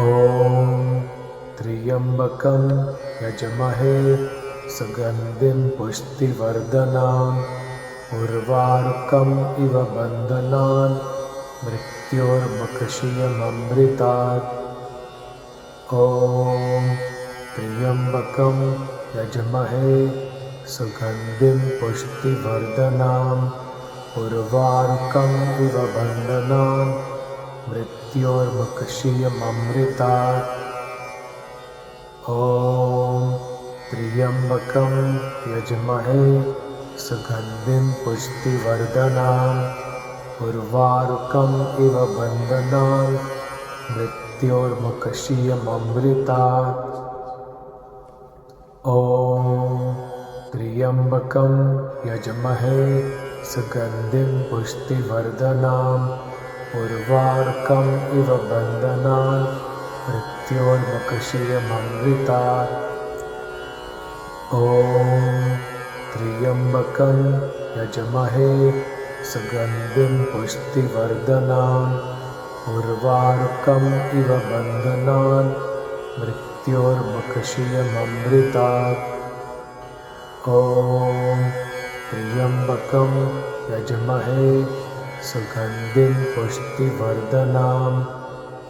ॐ त्र्यम्बकं यजमहे सुगन्धिं पुष्टिवर्धनाम् उर्वारुकम् इव बन्धनान् मृत्योर्मुक्षीयममृतात्। ॐ त्र्यम्बकं यजमहे सुगन्धिं पुष्टिवर्धनाम् उर्वारुकम् इव बन्धनान् मृत्योर्मुक्षीयममृतात्। ॐ त्र्यम्बकं यजमहे सुगन्धिं पुष्टिवर्धनाम् उर्वारुकम् इव बन्धनान् मृत्योर्मुक्षीयममृतात्। ॐ त्र्यम्बकं यजमहे सुगन्धिं पुष्टिवर्धनाम् उर्वारुकम् इव बन्धनान् मृत्योर्मुक्षीयममृतात्। ॐ त्र्यम्बकं यजमहे सुगन्धिं पुष्टिवर्धनाम् उर्वारुकम् इव बन्धनान् मृत्योर्मुक्षीयममृतात्। ॐ त्र्यम्बकं यजमहे सुगन्धिं पुष्टिवर्धनाम्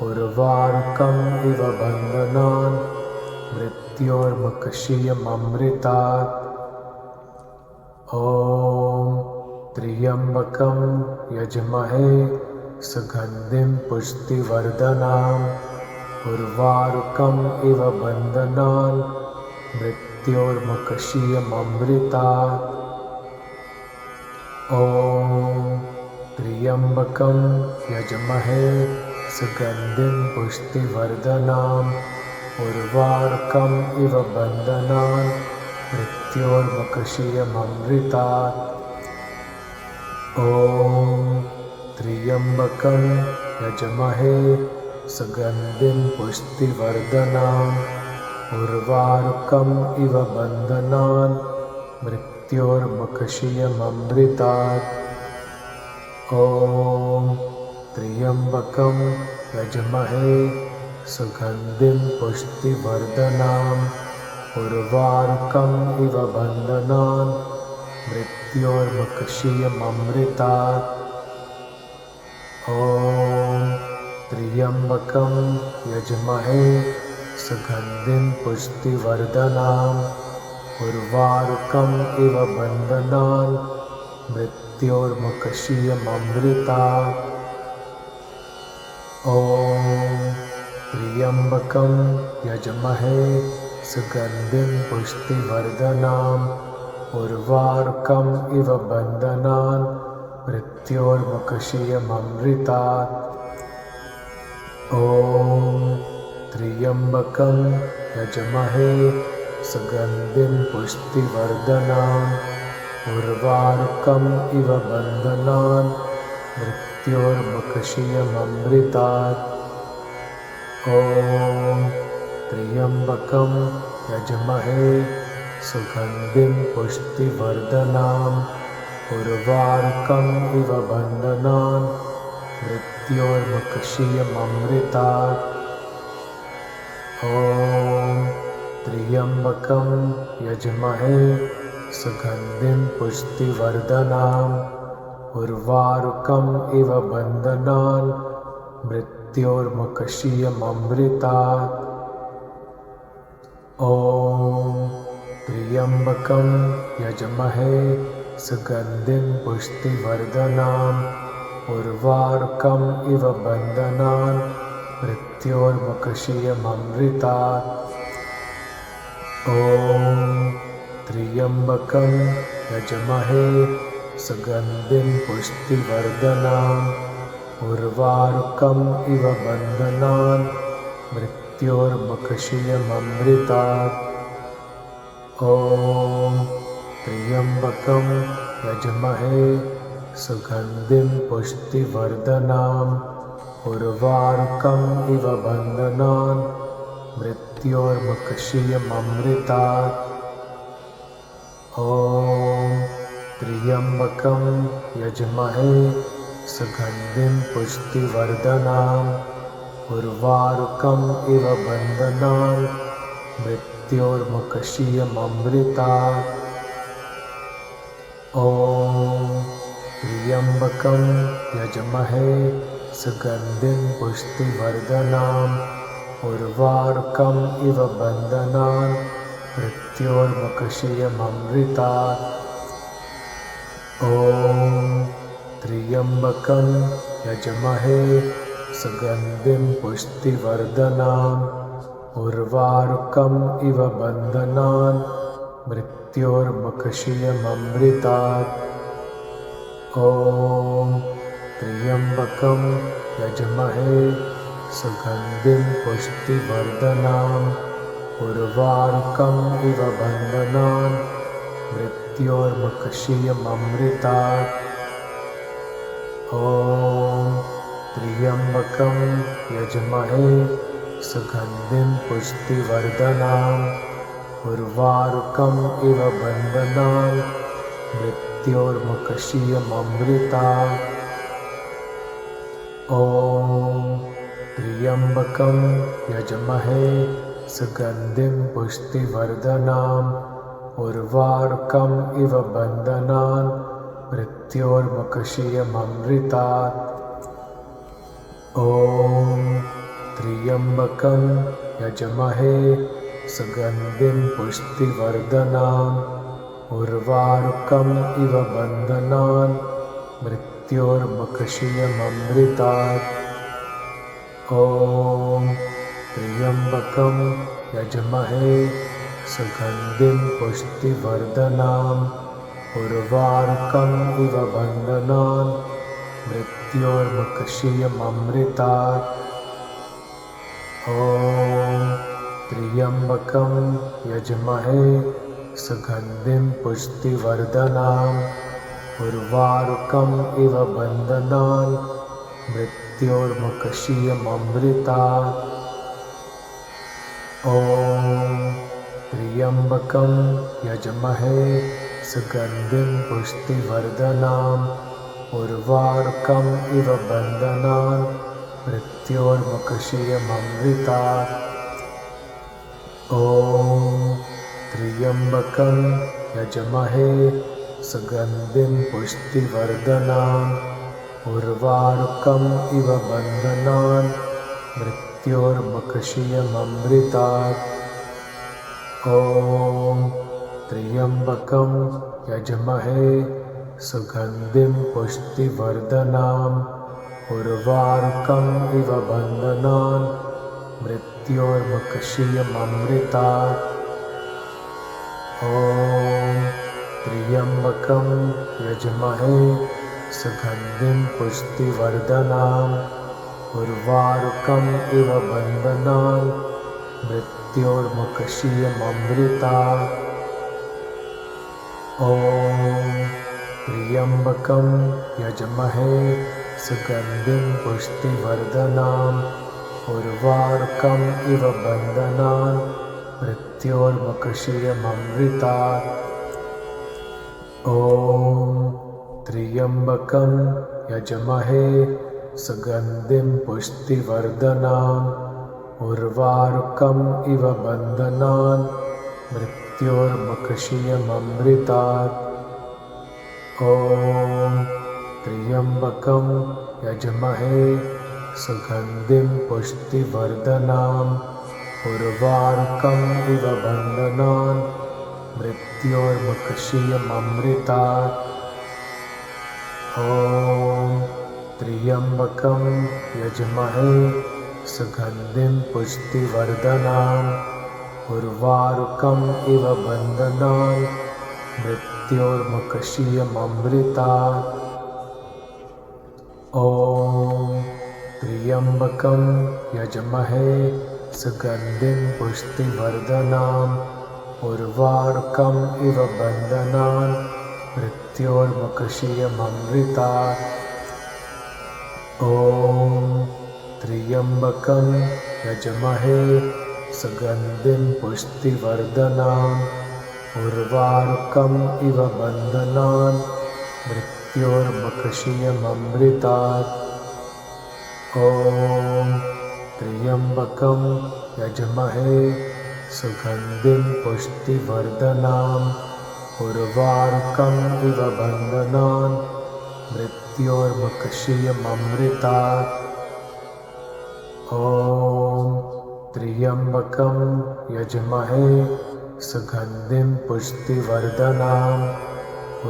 उर्वारुकम् इव बन्धनान् मृत्योर्मुक्षीयममृतात्। ॐ त्र्यम्बकं यजमहे सुगन्धिं पुष्टिवर्धनाम् उर्वारुकम् इव बन्धनान् मृत्योर्मुक्षीयममृतात्। ॐ त्र्यम्बकं यजमहे सुगन्धिं पुष्टिवर्धनाम् उर्वारुकम् इव बन्धनान् मृत्योर्मुक्षीयममृतात्। ॐ त्र्यम्बकं यजमहे सुगन्धिं पुष्टिवर्धनाम् उर्वारुकम् इव बन्धनान् मृत्योर्मुक्षीयममृतात्। ॐ त्र्यम्बकं यजमहे सुगन्धिं पुष्टिवर्धनाम् उर्वारुकम् इव बन्धनान् मृत्योर्मुक्षीयममृतात्। ॐ त्र्यम्बकं यजमहे सुगन्धिं पुष्टिवर्धनाम् उर्वारुकम् इव बन्धनान् मृत्योर्मुक्षीयममृतात्। ॐ त्र्यम्बकं यजमहे सुगन्धिं पुष्टिवर्धनाम् उर्वारुकम् इव बन्धनान् मृत्योर्मुक्षीयममृतात्। ॐ त्र्यम्बकं यजमहे सुगन्धिं पुष्टिवर्धनाम् उर्वारुकम् इव बन्धनान् मृत्योर्मुक्षीयममृतात्। ॐ त्र्यम्बकं यजमहे सुगन्धिं पुष्टिवर्धनाम् उर्वारुकम् इव बन्धनान् मृत्योर्मुक्षीयममृतात्। ॐ त्र्यम्बकं यजमहे सुगन्धिं पुष्टिवर्धनाम् उर्वारुकम् इव बन्धनान् मृत्योर्मुक्षीयममृतात्। ॐ त्र्यम्बकं यजमहे सुगन्धिं पुष्टिवर्धनाम् उर्वारुकम् इव बन्धनान् मृत्योर्मुक्षीयममृतात्। ॐ त्र्यम्बकं यजमहे सुगन्धिं पुष्टिवर्धनाम् उर्वारुकम् इव बन्धनान् मृत्योर्मुक्षीयममृतात्। ॐ त्र्यम्बकं यजमहे सुगन्धिं पुष्टिवर्धनाम् उर्वारुकम् इव बन्धनान् मृत्योर्मुक्षीयममृतात्। ॐ त्र्यम्बकं यजमहे सुगन्धिं पुष्टिवर्धनाम् उर्वारुकम् उर्वारुकम् इव बन्धनान् मृत्योर्मुक्षीयममृतात्। ॐ त्र्यम्बकं यजमहे सुगन्धिं पुष्टिवर्धनाम् उर्वारुकम् इव बन्धनान् मृत्योर्मुक्षीयममृतात्। ॐ त्र्यम्बकं यजमहे सुगन्धिं पुष्टिवर्धनाम् उर्वारुकम् इव बन्धनान् मृत्योर्मुक्षीयममृतात्। ॐ त्र्यम्बकं यजमहे सुगन्धिं पुष्टिवर्धनाम् उर्वारुकम् इव बन्धनान् मृत्योर्मुक्षीयममृतात्। ॐ त्र्यम्बकं यजमहे सुगन्धिं पुष्टिवर्धनाम् उर्वारुकम् इव बन्धनान् मृत्योर्मुक्षीयममृतात्। ॐ त्र्यम्बकं यजमहे सुगन्धिं पुष्टिवर्धनाम् उर्वारुकम् इव बन्धनान् मृत्योर्मुक्षीयममृतात्। ॐ त्र्यम्बकं यजमहे सुगन्धिं पुष्टिवर्धनाम् उर्वारुकम् इव बन्धनान् मृत्योर्मुक्षीयममृतात्। ॐ त्र्यम्बकं यजमहे सुगन्धिं पुष्टिवर्धनाम् उर्वारुकम् इव बन्धनान् मृत्योर्मुक्षीयममृतात्। ॐ त्र्यम्बकं यजमहे सुगन्धिं पुष्टिवर्धनाम् उर्वारुकम् इव बन्धनान् मृत्योर्मुक्षीयममृतात्। ॐ त्र्यम्बकं यजमहे सुगन्धिं पुष्टिवर्धनाम् उर्वारुकम् इव बन्धनान् मृत्योर्मुक्षीयममृतात्। ॐ त्र्यम्बकं यजमहे सुगन्धिं पुष्टिवर्धनाम् उर्वारुकम् इव बन्धनान् मृत्योर्मुक्षीयममृतात्। ॐ त्र्यम्बकं यजमहे सुगन्धिं पुष्टिवर्धनाम् उर्वारुकम् इव बन्धनान् मृत्योर्मुक्षीयममृतात्। ॐ त्र्यम्बकं यजमहे सुगन्धिं पुष्टिवर्धनाम् उर्वारुकम् इव बन्धनान् मृत्योर्मुक्षीयममृतात्। ॐ त्र्यम्बकं यजमहे सुगन्धिं पुष्टिवर्धनाम् उर्वारुकम् इव बन्धनान् मृत्योर्मुक्षीयममृतात्। ॐ त्र्यम्बकं यजमहे सुगन्धिं पुष्टिवर्धनाम् उर्वारुकम् इव बन्धनान् मृत्योर्मुक्षीयममृतात्। ॐ त्र्यम्बकं यजमहे सुगन्धिं पुष्टिवर्धनाम् उर्वारुकम् इव बन्धनान् मृत्योर्मुक्षीयममृतात्। ॐ त्र्यम्बकं यजमहे सुगन्धिं पुष्टिवर्धनाम् उर्वारुकम् इव बन्धनान् मृत्योर्मुक्षीयममृतात्। ॐ त्र्यम्बकं यजमहे सुगन्धिं पुष्टिवर्धनाम् उर्वारुकम् इव बन्धनान् मृत्योर्मुक्षीयममृतात्। ॐ त्र्यम्बकं यजमहे सुगन्धिं पुष्टिवर्धनाम् उर्वारुकम् इव बन्धनान् मृत्योर्मुक्षीयममृतात्। ॐ त्र्यम्बकं यजमहे सुगन्धिं पुष्टिवर्धनाम् उर्वारुकम् इव बन्धनान् मृत्योर्मुक्षीयममृतात्। ॐ त्र्यम्बकं यजमहे सुगन्धिं पुष्टिवर्धनाम्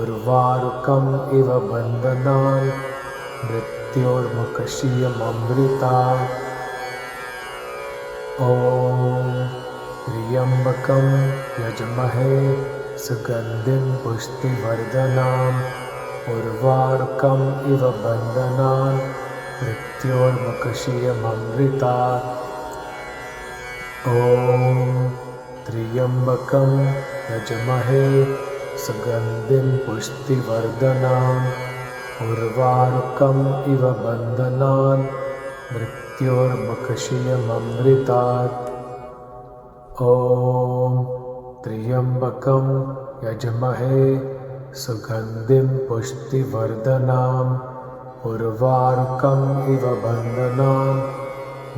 उर्वारुकम् इव बन्धनान् मृत्योर्मुक्षीयममृतात्। ॐ त्र्यम्बकं यजमहे सुगन्धिं पुष्टिवर्धनाम् उर्वारुकम् इव बन्धनान् मृत्योर्मुक्षीयममृतात्। ॐ त्र्यम्बकं यजमहे सुगन्धिं पुष्टिवर्धनाम् उर्वारुकम् इव बन्धनान् मृत्योर्मुक्षीयममृतात्। ॐ त्र्यम्बकं यजमहे सुगन्धिं पुष्टिवर्धनाम् उर्वारुकम् इव बन्धनान्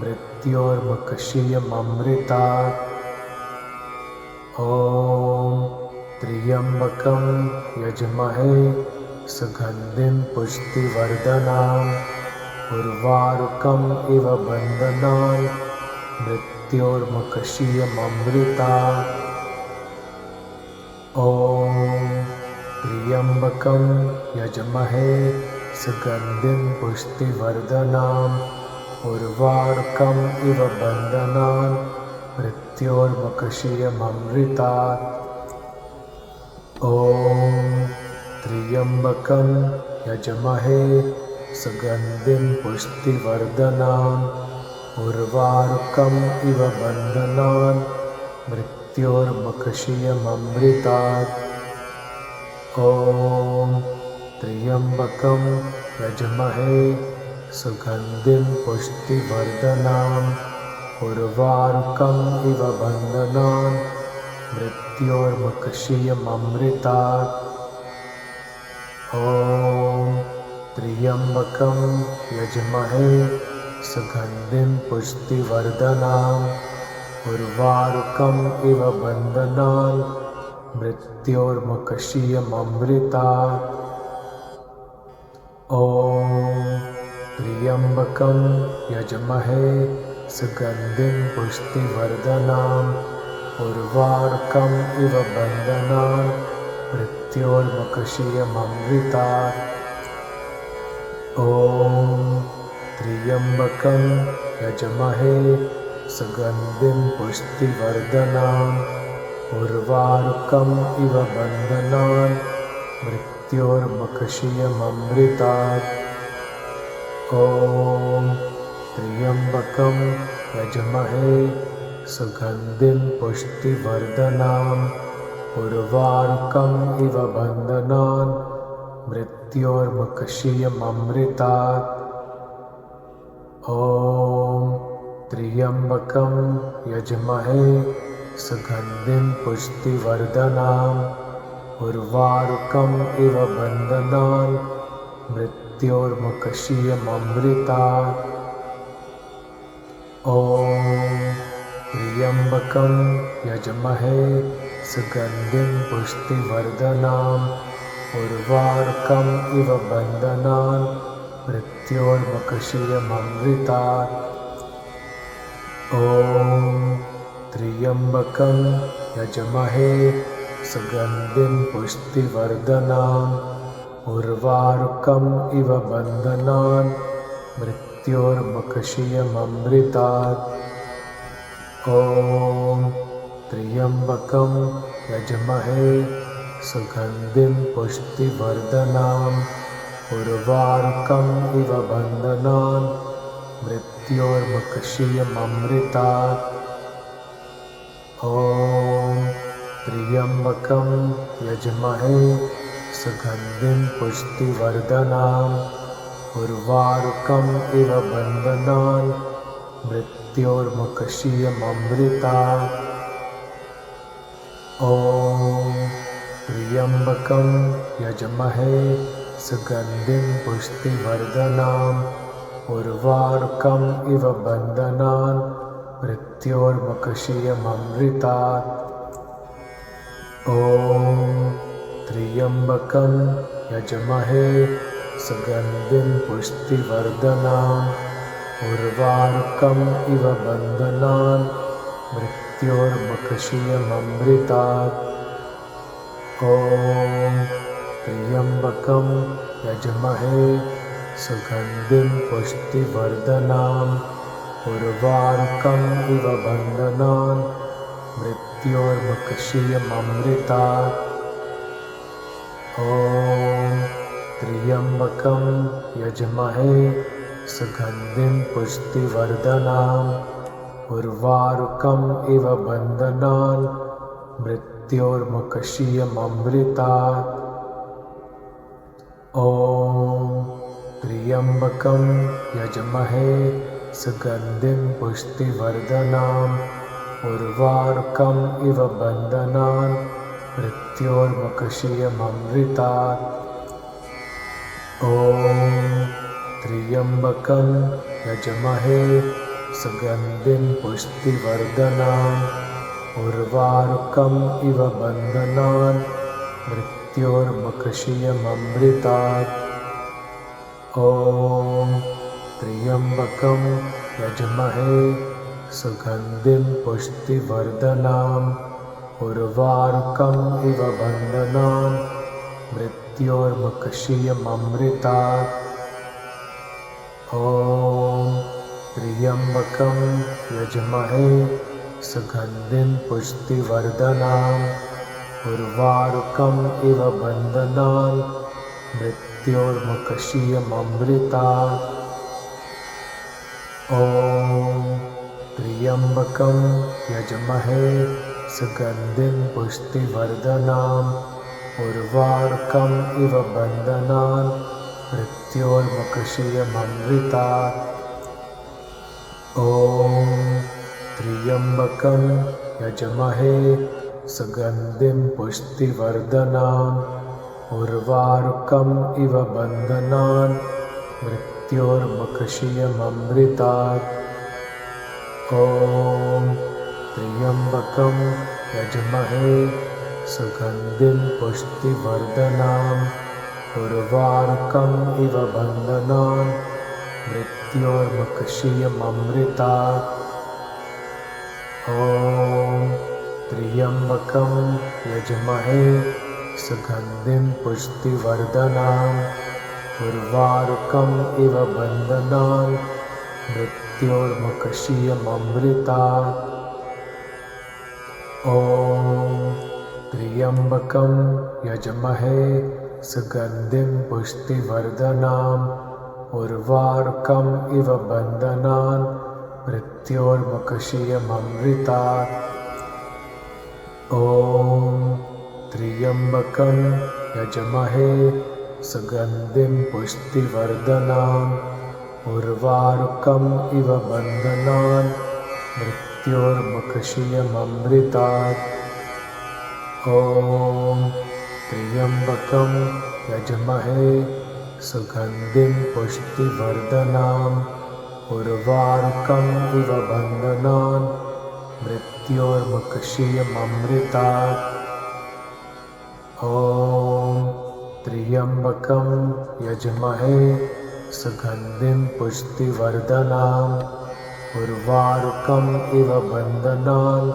मृत्योर्मुक्षीयममृतात्। ॐ त्र्यम्बकं यजमहे सुगन्धिं पुष्टिवर्धनाम् उर्वारुकम् इव बन्धनान् मृत्योर्मुक्षीयममृतात्। ॐ त्र्यम्बकं यजमहे सुगन्धिं पुष्टिवर्धनाम् उर्वारुकम् इव बन्धनान् मृत्योर्मुक्षीयममृतात्। ॐ त्र्यम्बकं यजमहे सुगन्धिं पुष्टिवर्धनाम् उर्वारुकम् इव बन्धनान् मृत्योर्मुक्षीयममृतात्। ॐ त्र्यम्बकं यजमहे सुगन्धिं पुष्टिवर्धनाम् उर्वारुकम् इव बन्धनान् मृत्योर्मुक्षीयममृतात्। ॐ त्र्यम्बकं यजमहे सुगन्धिं पुष्टिवर्धनाम् उर्वारुकम् इव बन्धनान् मृत्योर्मुक्षीयममृतात्। ॐ त्र्यम्बकं यजमहे सुगन्धिं पुष्टिवर्धनाम् उर्वारुकम् इव बन्धनान् मृत्योर्मुक्षीयममृतात्। ॐ त्र्यम्बकं यजमहे सुगन्धिं पुष्टिवर्धनाम् उर्वारुकम् इव बन्धनान् मृत्योर्मुक्षीयममृतात्। ॐ त्र्यम्बकं यजमहे सुगन्धिं पुष्टिवर्धनाम् उर्वारुकम् इव बन्धनान् मृत्योर्मुक्षीयममृतात्। ॐ त्र्यम्बकं यजमहे सुगन्धिं पुष्टिवर्धनाम् उर्वारुकम् इव बन्धनान् मृत्योर्मुक्षीयममृतात्। ॐ त्र्यम्बकं यजमहे सुगन्धिं पुष्टिवर्धनाम् उर्वारुकम् इव बन्धनान् मृत्योर्मुक्षीयममृतात्। ॐ त्र्यम्बकं यजमहे सुगन्धिं पुष्टिवर्धनाम् उर्वारुकम् इव बन्धनान् मृत्योर्मुक्षीयममृतात्। ॐ त्र्यम्बकं यजमहे सुगन्धिं पुष्टिवर्धनाम् उर्वारुकम् इव बन्धनान् मृत्योर्मुक्षीयममृतात्। ॐ त्र्यम्बकं यजमहे सुगन्धिं पुष्टिवर्धनाम् उर्वारुकम् इव बन्धनान् मृत्योर्मुक्षीयममृतात्। ॐ त्र्यम्बकं यजमहे सुगन्धिं पुष्टिवर्धनाम् उर्वारुकम् इव बन्धनान् मृत्योर्मुक्षीयममृतात्। ॐ त्र्यम्बकं यजमहे सुगन्धिं पुष्टिवर्धनाम् उर्वारुकम् इव बन्धनान् मृत्योर्मुक्षीयममृतात्। ॐ त्र्यम्बकं यजमहे सुगन्धिं पुष्टिवर्धनाम् उर्वारुकम् इव बन्धनान् मृत्योर्मुक्षीयममृतात्। ॐ त्र्यम्बकं यजमहे सुगन्धिं पुष्टिवर्धनाम् उर्वारुकम् इव बन्धनान् मृत्योर्मुक्षीयममृतात्। ॐ त्र्यम्बकं यजमहे सुगन्धिं पुष्टिवर्धनाम् उर्वारुकम् इव बन्धनान् मृत्योर्मुक्षीयममृतात्। ॐ त्र्यम्बकं यजमहे सुगन्धिं पुष्टिवर्धनाम् उर्वारुकम् इव बन्धनान् मृत्योर्मुक्षीयममृतात्। ॐ त्र्यम्बकं यजमहे सुगन्धिं पुष्टिवर्धनाम् उर्वारुकम् इव बन्धनान् मृत्योर्मुक्षीयममृतात्। ॐ त्र्यम्बकं यजमहे सुगन्धिं पुष्टिवर्धनाम् उर्वारुकम् इव बन्धनान् मृत्योर्मुक्षीयममृतात्। ॐ त्र्यम्बकं यजमहे सुगन्धिं पुष्टिवर्धनाम् उर्वारुकम् इव बन्धनान् मृत्योर्मुक्षीयममृतात्। ॐ त्र्यम्बकं यजमहे सुगन्धिं पुष्टिवर्धनाम् उर्वारुकम् इव बन्धनान् मृत्योर्मुक्षीयममृतात्। ॐ त्र्यम्बकं यजमहे सुगन्धिं पुष्टिवर्धनाम् उर्वारुकम् इव बन्धनान् मृत्योर्मुक्षीयममृतात्। ॐ त्र्यम्बकं यजमहे सुगन्धिं पुष्टिवर्धनाम् उर्वारुकम् इव बन्धनान् मृत्योर्मुक्षीयममृतात्। ॐ त्र्यम्बकं यजमहे सुगन्धिं पुष्टिवर्धनाम् उर्वारुकम् इव बन्धनान् मृत्योर्मुक्षीयममृतात्। ॐ त्र्यम्बकं यजमहे सुगन्धिं पुष्टिवर्धनाम् उर्वारुकम् इव बन्धनान् मृत्योर्मुक्षीयममृतात्। ॐ त्र्यम्बकं यजमहे सुगन्धिं पुष्टिवर्धनाम् उर्वारुकम् इव बन्धनान् मृत्योर्मुक्षीयममृतात्। ॐ त्र्यम्बकं यजमहे सुगन्धिं पुष्टिवर्धनाम् उर्वारुकम् इव बन्धनान्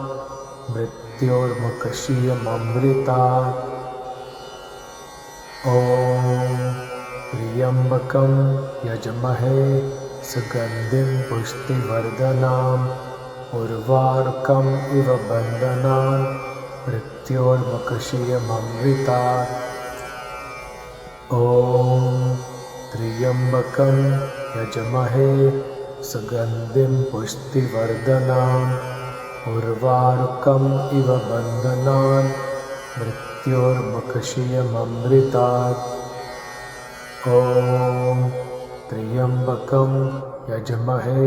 मृत्योर्मुक्षीयममृतात्। ॐ त्र्यम्बकं यजमहे सुगन्धिं पुष्टिवर्धनाम् उर्वारुकम् इव बन्धनान् मृत्योर्मुक्षीयममृतात्। ॐ त्र्यम्बकं यजमहे सुगन्धिं पुष्टिवर्धनाम् उर्वारुकम् इव बन्धनान् मृत्योर्मुक्षीयममृतात्। ॐ त्र्यम्बकं यजमहे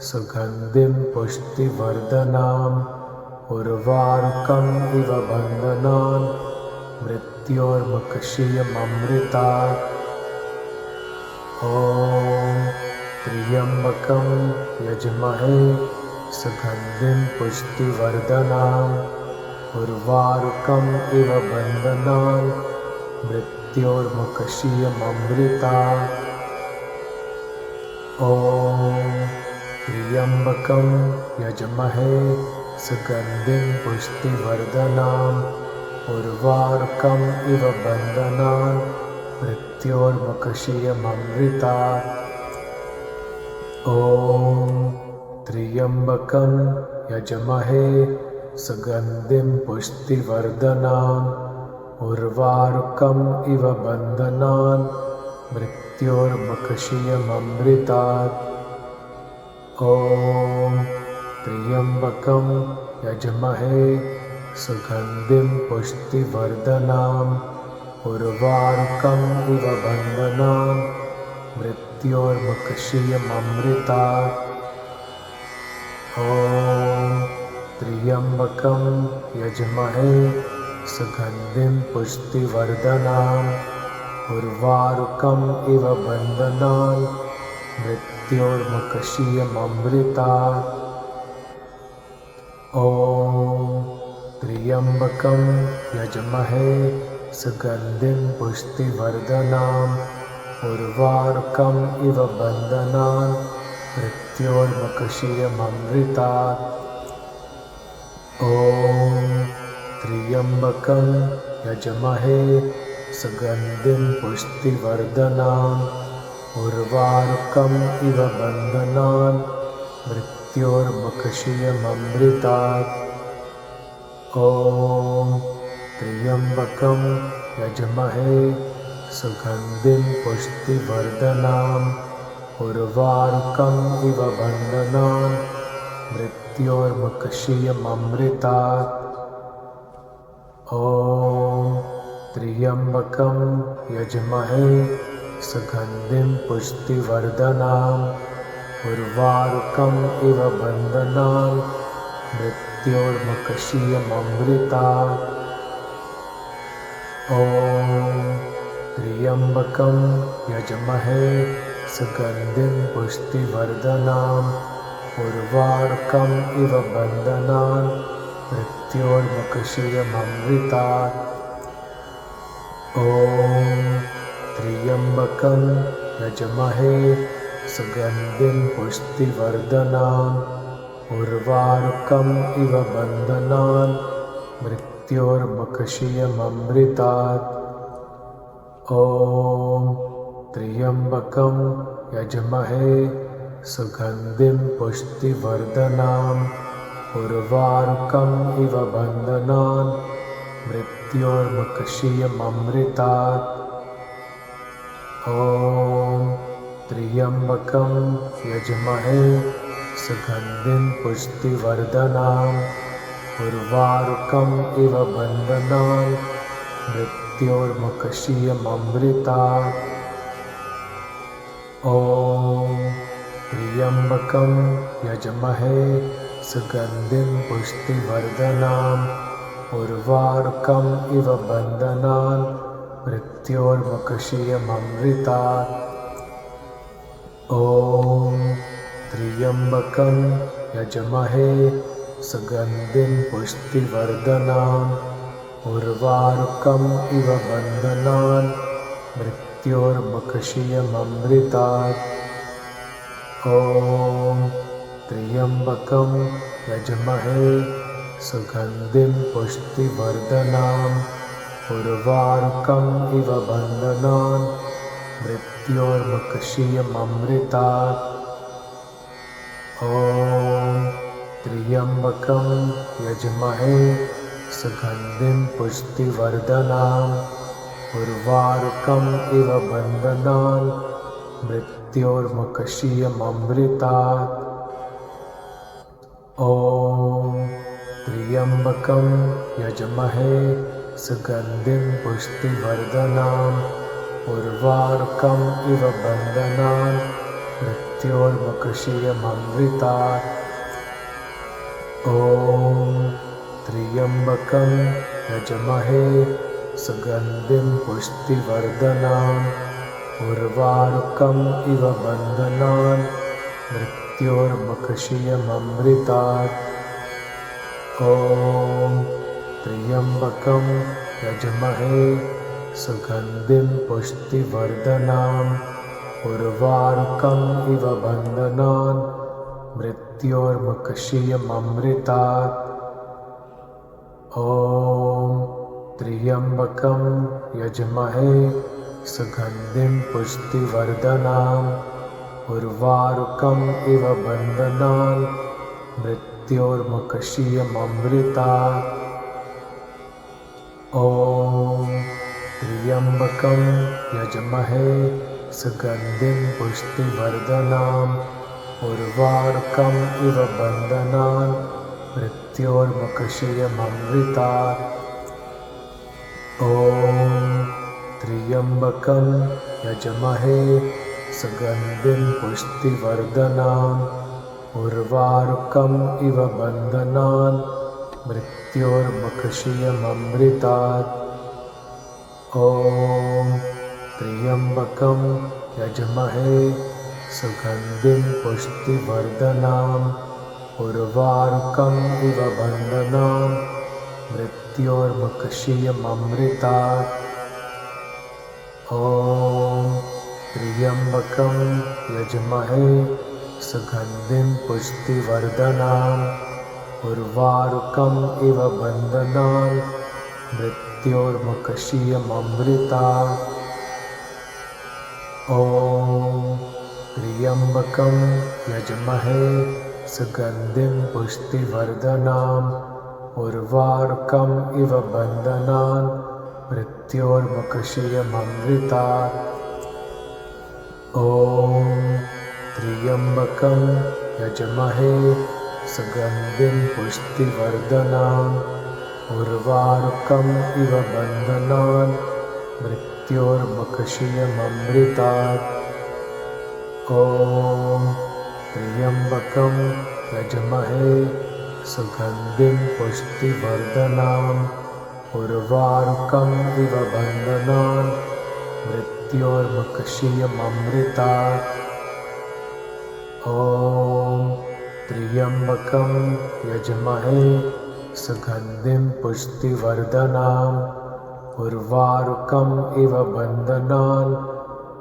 सुगन्धिं पुष्टिवर्धनाम् उर्वारुकम् इव बन्धनान् मृत्योर्मुक्षीयममृतात्। ॐ त्र्यम्बकं यजमहे सुगन्धिं पुष्टिवर्धनाम् उर्वारुकम् इव बन्धनान् मृत्योर्मुक्षीयममृतात्। ॐ त्र्यम्बकं यजमहे सुगन्धिं पुष्टिवर्धनाम् उर्वारुकम् इव बन्धनान् मृत्योर्मुक्षीयममृतात्। ॐ त्र्यम्बकं यजमहे सुगन्धिं पुष्टिवर्धनाम् उर्वारुकम् इव बन्धनान् मृत्योर्मुक्षीयममृतात्। ॐ त्र्यम्बकं यजमहे सुगन्धिं पुष्टिवर्धनाम् उर्वारुकम् इव बन्धनान् मृत्योर्मुक्षीयममृतात्। ॐ त्र्यम्बकं यजमहे सुगन्धिं पुष्टिवर्धनाम् उर्वारुकम् इव बन्धनान् मृत्योर्मुक्षीयममृतात्। ॐ त्र्यम्बकं यजमहे सुगन्धिं पुष्टिवर्धनाम् उर्वारुकम् इव बन्धनान् मृत्योर्मुक्षीयममृतात्। ॐ त्र्यम्बकं यजमहे सुगन्धिं पुष्टिवर्धनाम् उर्वारुकम् इव बन्धनान् मृत्योर्मुक्षीयममृतात्। ॐ त्र्यम्बकं यजमहे सुगन्धिं पुष्टिवर्धनाम् उर्वारुकम् इव बन्धनान् मृत्योर्मुक्षीयममृतात्। ॐ त्र्यम्बकं यजमहे सुगन्धिं पुष्टिवर्धनाम् उर्वारुकम् इव बन्धनान् मृत्योर्मुक्षीयममृतात्। ॐ त्र्यम्बकं यजमहे सुगन्धिं पुष्टिवर्धनाम् उर्वारुकम् इव बन्धनान् मृत्योर्मुक्षीयममृतात्। ॐ त्र्यम्बकं यजमहे सुगन्धिं पुष्टिवर्धनाम् उर्वारुकम् इव बन्धनान् मृत्योर्मुक्षीयममृतात्। ॐ त्र्यम्बकं यजमहे सुगन्धिं पुष्टिवर्धनाम् उर्वारुकम् इव बन्धनान् मृत्योर्मुक्षीयममृतात्। ॐ त्र्यम्बकं यजमहे सुगन्धिं पुष्टिवर्धनाम् उर्वारुकम् इव बन्धनान् मृत्योर्मुक्षीयममृतात्। ॐ त्र्यम्बकं यजमहे सुगन्धिं पुष्टिवर्धनाम् उर्वारुकम् इव बन्धनान् मृत्योर्मुक्षीयममृतात्। ॐ त्र्यम्बकं यजमहे सुगन्धिं पुष्टिवर्धनाम् उर्वारुकम् इव बन्धनान् मृत्योर्मुक्षीयममृतात्। ॐ त्र्यम्बकं यजमहे सुगन्धिं पुष्टिवर्धनाम् उर्वारुकम् इव बन्धनान् मृत्योर्मुक्षीयममृतात्। ॐ त्र्यम्बकं यजमहे सुगन्धिं पुष्टिवर्धनाम् उर्वारुकम् इव बन्धनान् मृत्योर्मुक्षीयममृतात्। ॐ त्र्यम्बकं यजमहे सुगन्धिं पुष्टिवर्धनाम् उर्वारुकम् इव बन्धनान् मृत्योर्मुक्षीयममृतात्। ॐ त्र्यम्बकं यजमहे सुगन्धिं पुष्टिवर्धनाम् उर्वारुकम् इव बन्धनान् मृत्योर्मुक्षीयममृतात्। ॐ त्र्यम्बकं यजमहे सुगन्धिं पुष्टिवर्धनाम् उर्वारुकम् इव बन्धनान् मृत्योर्मुक्षीयममृतात्। ॐ त्र्यम्बकं यजमहे सुगन्धिं पुष्टिवर्धनाम् उर्वारुकम् इव बन्धनान् मृत्योर्मुक्षीयममृतात्। ॐ त्र्यम्बकं यजमहे सुगन्धिं पुष्टिवर्धनाम् उर्वारुकम् इव बन्धनान् मृत्योर्मुक्षीयममृतात्। ॐ त्र्यम्बकं यजमहे सुगन्धिं पुष्टिवर्धनाम् उर्वारुकम् इव बन्धनान् मृत्योर्मुक्षीयममृतात्। ॐ त्र्यम्बकं यजमहे सुगन्धिं पुष्टिवर्धनाम् उर्वारुकम् इव बन्धनान् मृत्योर्मुक्षीयममृतात्। ॐ त्र्यम्बकं यजमहे सुगन्धिं पुष्टिवर्धनाम् उर्वारुकम् इव बन्धनान् मृत्योर्मुक्षीयममृतात्। ॐ त्र्यम्बकं यजमहे सुगन्धिं पुष्टिवर्धनाम् उर्वारुकम् इव बन्धनान् मृत्योर्मुक्षीयममृतात्। ॐ त्र्यम्बकं यजमहे सुगन्धिं पुष्टिवर्धनाम् उर्वारुकम् इव बन्धनान् मृत्योर्मुक्षीयममृतात्। ॐ त्र्यम्बकं यजमहे सुगन्धिं पुष्टिवर्धनाम् उर्वारुकम् इव बन्धनान् मृत्योर्मुक्षीयममृतात्। ॐ त्र्यम्बकं यजमहे सुगन्धिं पुष्टिवर्धनाम् उर्वारुकम् इव बन्धनान्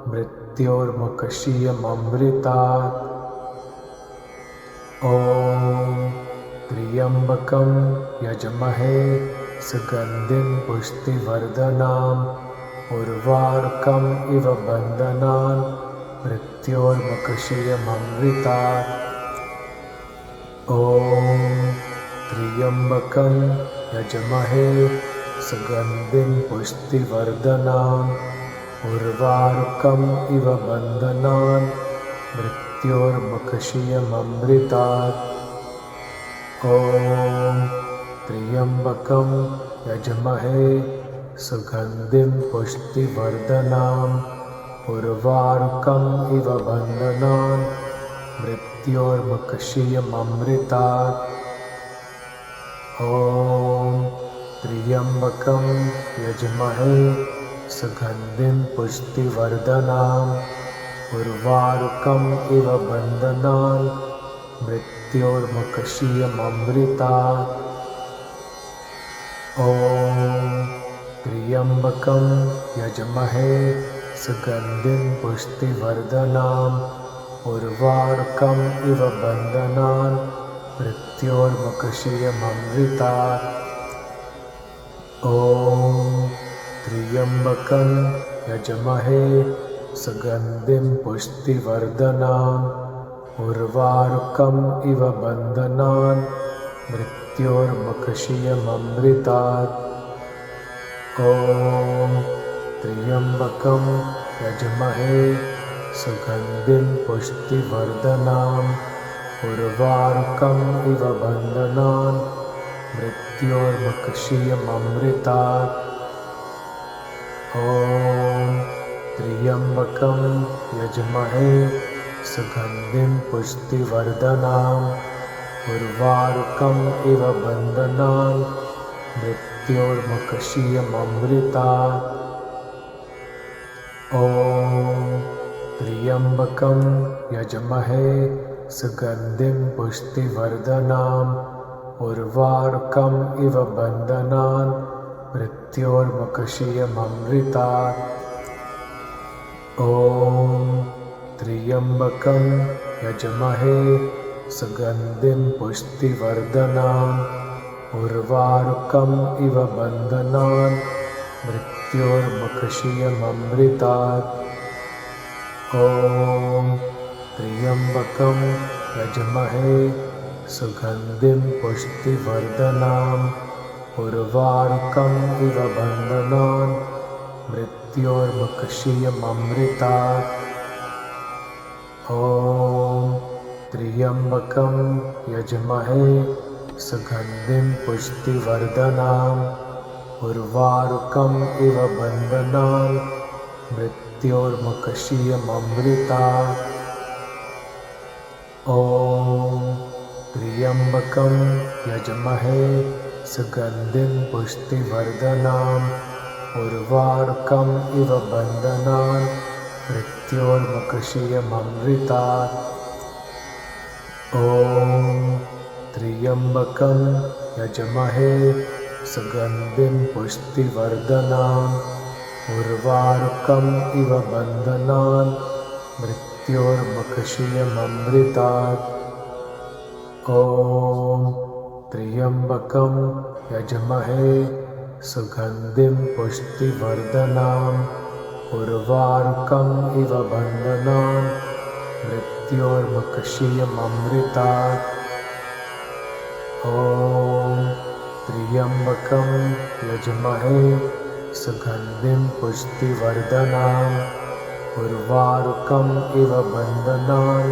मृत्योर्मुक्षीयममृतात्। ॐ त्र्यम्बकं यजमहे सुगन्धिं पुष्टिवर्धनाम् उर्वारुकम् इव बन्धनान् मृत्योर्मुक्षीयममृतात्। ॐ त्र्यम्बकं यजमहे सुगन्धिं पुष्टिवर्धनाम् उर्वारुकम् इव बन्धनान् मृत्योर्मुक्षीयममृतात्। ॐ त्र्यम्बकं यजमहे सुगन्धिं पुष्टिवर्धनाम् उर्वारुकम् इव बन्धनान् मृत्योर्मुक्षीयममृतात्। ॐ त्र्यम्बकं यजमहे सुगन्धिं पुष्टिवर्धनाम् उर्वारुकम् इव बन्धनान् मृत्योर्मुक्षीयममृतात्। ॐ त्र्यम्बकं यजमहे सुगन्धिं पुष्टिवर्धनाम् उर्वारुकम् इव बन्धनान् मृत्योर्मुक्षीयममृतात्। ॐ त्र्यम्बकं यजमहे सुगन्धिं पुष्टिवर्धनाम् उर्वारुकम् इव बन्धनान् मृत्योर्मुक्षीयममृतात्। ॐ त्र्यम्बकं यजमहे सुगन्धिं पुष्टिवर्धनाम् उर्वारुकम् इव बन्धनान् मृत्योर्मुक्षीयममृतात्। ॐ त्र्यम्बकं यजमहे सुगन्धिं पुष्टिवर्धनाम् उर्वारुकम् इव बन्धनान् मृत्योर्मुक्षीयममृतात्। ॐ त्र्यम्बकं यजमहे सुगन्धिं पुष्टिवर्धनाम् उर्वारुकम् इव बन्धनान् मृत्योर्मुक्षीयममृतात्। ॐ त्र्यम्बकं यजमहे सुगन्धिं पुष्टिवर्धनाम् उर्वारुकम् इव बन्धनान् मृत्योर्मुक्षीयममृतात्। ॐ त्र्यम्बकं यजमहे सुगन्धिं पुष्टिवर्धनाम् उर्वारुकम् इव बन्धनान् मृत्योर्मुक्षीयममृतात्। ॐ त्र्यम्बकं यजमहे सुगन्धिं पुष्टिवर्धनाम् उर्वारुकम् इव बन्धनान् मृत्योर्मुक्षीयममृतात्। ॐ त्र्यम्बकं यजमहे सुगन्धिं पुष्टिवर्धनाम् उर्वारुकम् इव बन्धनान् मृत्योर्मुक्षीयममृतात्। ॐ त्र्यम्बकं यजमहे सुगन्धिं पुष्टिवर्धनाम् उर्वारुकम् इव बन्धनान् मृत्योर्मुक्षीयममृतात्। ॐ त्र्यम्बकं यजमहे सुगन्धिं पुष्टिवर्धनाम् उर्वारुकम् इव बन्धनान् मृत्योर्मुक्षीयममृतात्। ॐ त्र्यम्बकं यजमहे सुगन्धिं पुष्टिवर्धनाम् उर्वारुकम् इव बन्धनान्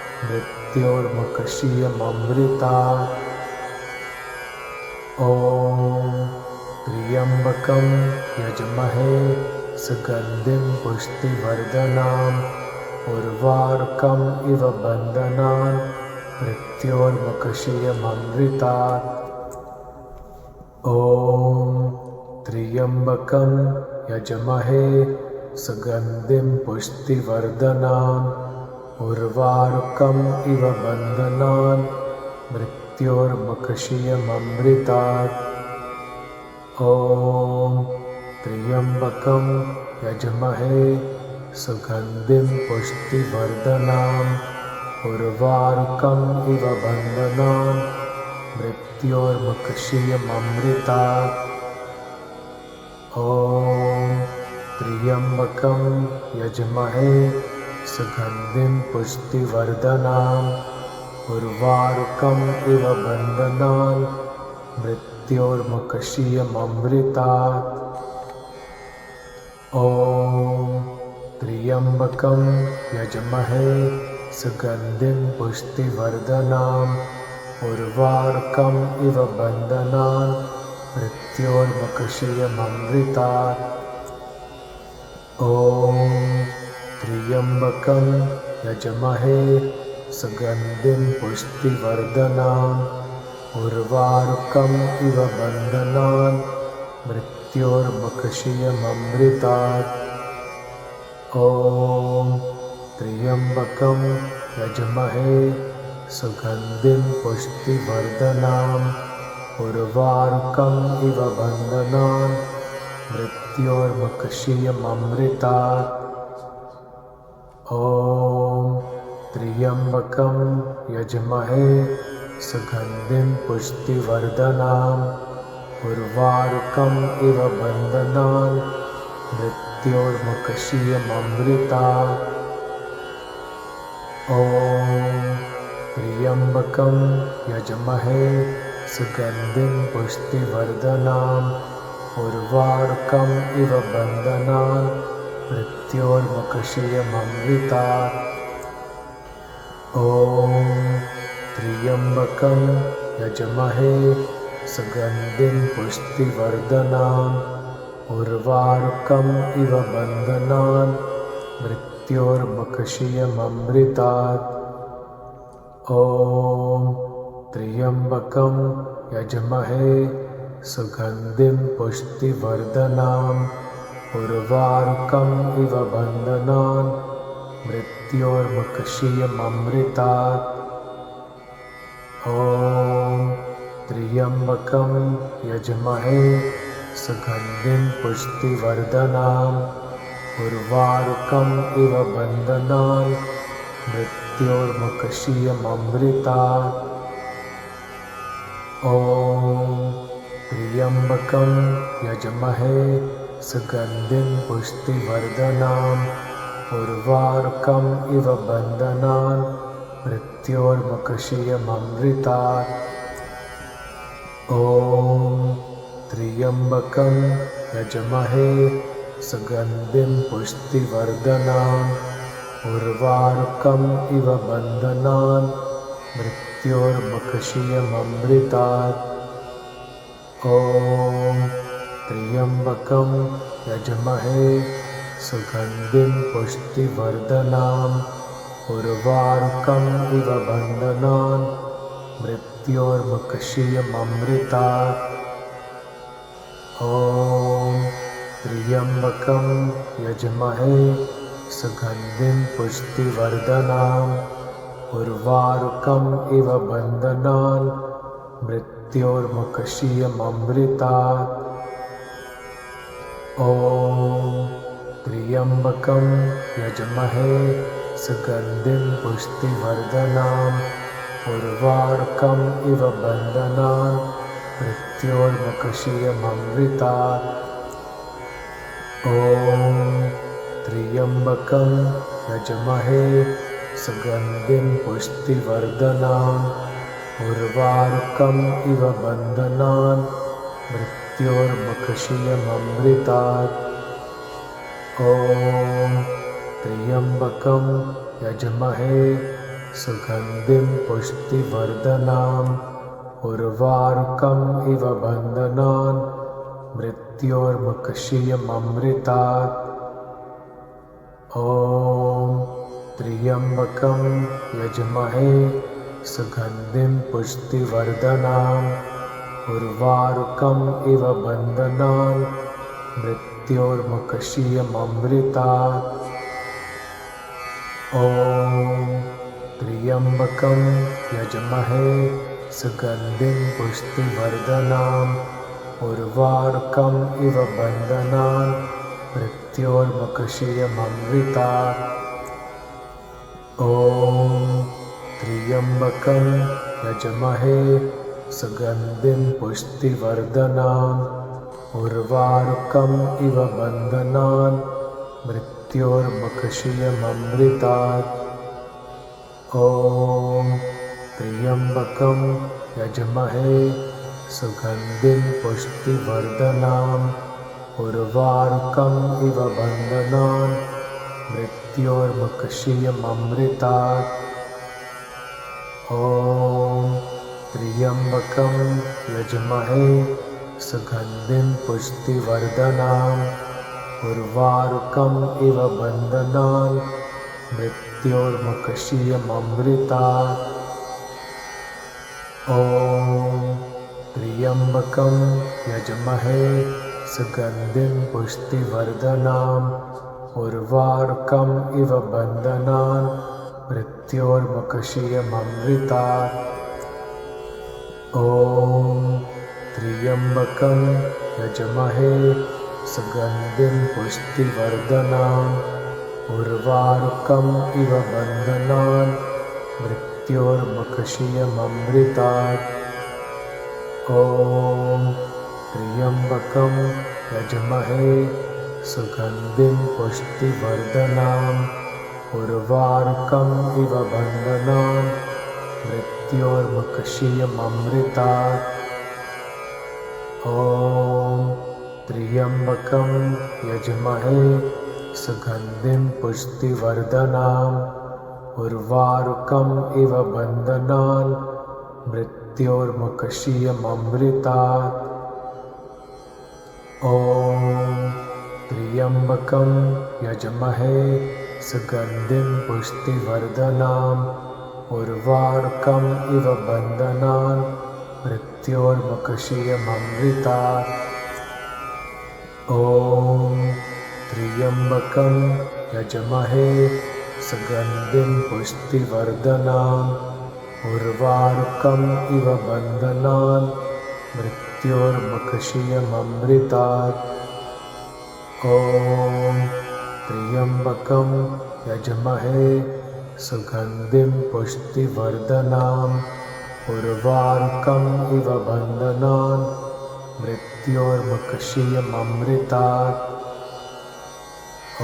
मृत्योर्मुक्षीयममृतात्। ॐ त्र्यम्बकं यजमहे सुगन्धिं पुष्टिवर्धनाम् उर्वारुकम् इव बन्धनान् मृत्योर्मुक्षीयममृतात्। ॐ त्र्यम्बकं यजमहे सुगन्धिं पुष्टिवर्धनाम् उर्वारुकम् इव बन्धनान् मृत्योर्मुक्षीयममृतात्। ॐ त्र्यम्बकं यजमहे सुगन्धिं पुष्टिवर्धनाम् उर्वारुकम् इव बन्धनान् मृत्योर्मुक्षीयममृतात्। ॐ त्र्यम्बकं यजमहे सुगन्धिं पुष्टिवर्धनाम् उर्वारुकम् इव बन्धनान् मृत्योर्मुक्षीयममृतात्। ॐ त्र्यम्बकं यजमहे सुगन्धिं पुष्टिवर्धनाम् उर्वारुकम् इव बन्धनान् मृत्योर्मुक्षीयममृतात्। ॐ त्र्यम्बकं यजमहे सुगन्धिं पुष्टिवर्धनाम् उर्वारुकम् इव बन्धनान् मृत्योर्मुक्षीयममृतात्। ॐ त्र्यम्बकं यजमहे सुगन्धिं पुष्टिवर्धनाम् उर्वारुकम् इव बन्धनान् मृत्योर्मुक्षीयममृतात्। ॐ त्र्यम्बकं यजमहे सुगन्धिं पुष्टिवर्धनाम् उर्वारुकम् इव बन्धनान् मृत्योर्मुक्षीयममृतात्। ॐ त्र्यम्बकं यजमहे सुगन्धिं पुष्टिवर्धनाम् उर्वारुकम् इव बन्धनान् मृत्योर्मुक्षीयममृतात्। ॐ त्र्यम्बकं यजमहे सुगन्धिं पुष्टिवर्धनाम् उर्वारुकम् इव बन्धनान् मृत्योर्मुक्षीयममृतात्। ॐ त्र्यम्बकं यजमहे सुगन्धिं पुष्टिवर्धनाम् उर्वारुकम् इव बन्धनान् मृत्योर्मुक्षीयममृतात्। ॐ त्र्यम्बकं यजमहे सुगन्धिं पुष्टिवर्धनाम् उर्वारुकम् इव बन्धनान् मृत्योर्मुक्षीयममृतात्। ॐ त्र्यम्बकं यजमहे सुगन्धिं पुष्टिवर्धनाम् उर्वारुकम् इव बन्धनान् मृत्योर्मुक्षीयममृतात्। ॐ त्र्यम्बकं यजमहे सुगन्धिं पुष्टिवर्धनाम् उर्वारुकम् इव बन्धनान् मृत्योर्मुक्षीयममृतात्। ॐ त्र्यम्बकं यजमहे सुगन्धिं पुष्टिवर्धनाम् उर्वारुकम् इव बन्धनान् मृत्योर्मुक्षीयममृतात्। ॐ त्र्यम्बकं यजमहे सुगन्धिं पुष्टिवर्धनाम् उर्वारुकम् इव बन्धनान् मृत्योर्मुक्षीयममृतात्। ॐ त्र्यम्बकं यजमहे सुगन्धिं पुष्टिवर्धनाम् उर्वारुकम् इव बन्धनान् मृत्योर्मुक्षीयममृतात्। ॐ त्र्यम्बकं यजमहे सुगन्धिं पुष्टिवर्धनाम् उर्वारुकम् इव बन्धनान् मृत्योर्मुक्षीयममृतात्। ॐ त्र्यम्बकं यजमहे सुगन्धिं पुष्टिवर्धनाम् उर्वारुकम् इव बन्धनान् मृत्योर्मुक्षीयममृतात्। ॐ त्र्यम्बकं यजमहे सुगन्धिं पुष्टिवर्धनाम् उर्वारुकम् इव बन्धनान् मृत्योर्मुक्षीयममृतात्। ॐ त्र्यम्बकं यजमहे सुगन्धिं पुष्टिवर्धनाम् उर्वारुकम् इव बन्धनान् मृत्योर्मुक्षीयममृतात्। ॐ त्र्यम्बकं यजमहे सुगन्धिं पुष्टिवर्धनाम् उर्वारुकम् इव बन्धनान् मृत्योर्मुक्षीयममृतात्। ॐ त्र्यम्बकं यजमहे सुगन्धिं पुष्टिवर्धनाम् उर्वारुकम् इव बन्धनान् मृत्योर्मुक्षीयममृतात्। ॐ त्र्यम्बकं यजमहे सुगन्धिं पुष्टिवर्धनाम् उर्वारुकम् इव बन्धनान् मृत्योर्मुक्षीयममृतात्। ॐ त्र्यम्बकं यजमहे सुगन्धिं पुष्टिवर्धनाम् उर्वारुकम् इव बन्धनान् मृत्योर्मुक्षीयममृतात्। ॐ त्र्यम्बकं यजमहे सुगन्धिं पुष्टिवर्धनाम् उर्वारुकम् इव बन्धनान् मृत्योर्मुक्षीयममृतात्। ॐ त्र्यम्बकं यजमहे सुगन्धिं पुष्टिवर्धनाम् उर्वारुकम् इव बन्धनान् मृत्योर्मुक्षीयममृतात्। ॐ त्र्यम्बकं यजमहे सुगन्धिं पुष्टिवर्धनाम् उर्वारुकम् इव बन्धनान् मृत्योर्मुक्षीयममृतात्। ॐ त्र्यम्बकं यजमहे सुगन्धिं पुष्टिवर्धनाम् उर्वारुकम् इव बन्धनान् मृत्योर्मुक्षीयममृतात्। ॐ त्र्यम्बकं यजमहे सुगन्धिं पुष्टिवर्धनाम् उर्वारुकम् इव बन्धनान् मृत्योर्मुक्षीयममृतात्। ॐ त्र्यम्बकं यजमहे सुगन्धिं पुष्टिवर्धनाम् उर्वारुकम् इव बन्धनान् मृत्योर्मुक्षीयममृतात्। ॐ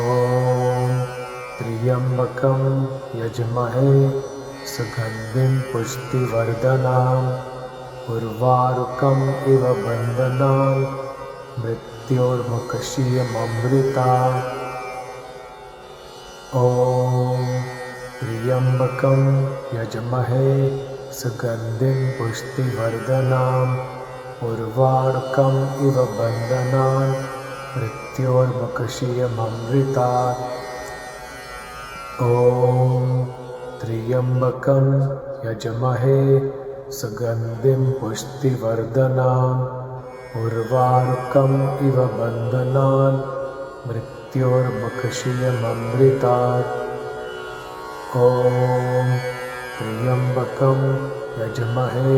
त्र्यम्बकं यजमहे सुगन्धिं पुष्टिवर्धनाम् उर्वारुकम् इव बन्धनान् मृत्योर्मुक्षीयममृतात्। ॐ त्र्यम्बकं यजमहे सुगन्धिं पुष्टिवर्धनाम् उर्वारुकम् इव बन्धनान् मृत्योर्मुक्षीयममृतात्। ॐ त्र्यम्बकं यजमहे सुगन्धिं पुष्टिवर्धनाम् उर्वारुकम् इव बन्धनान् मृत्योर्मुक्षीयममृतात्। ॐ त्र्यम्बकं यजमहे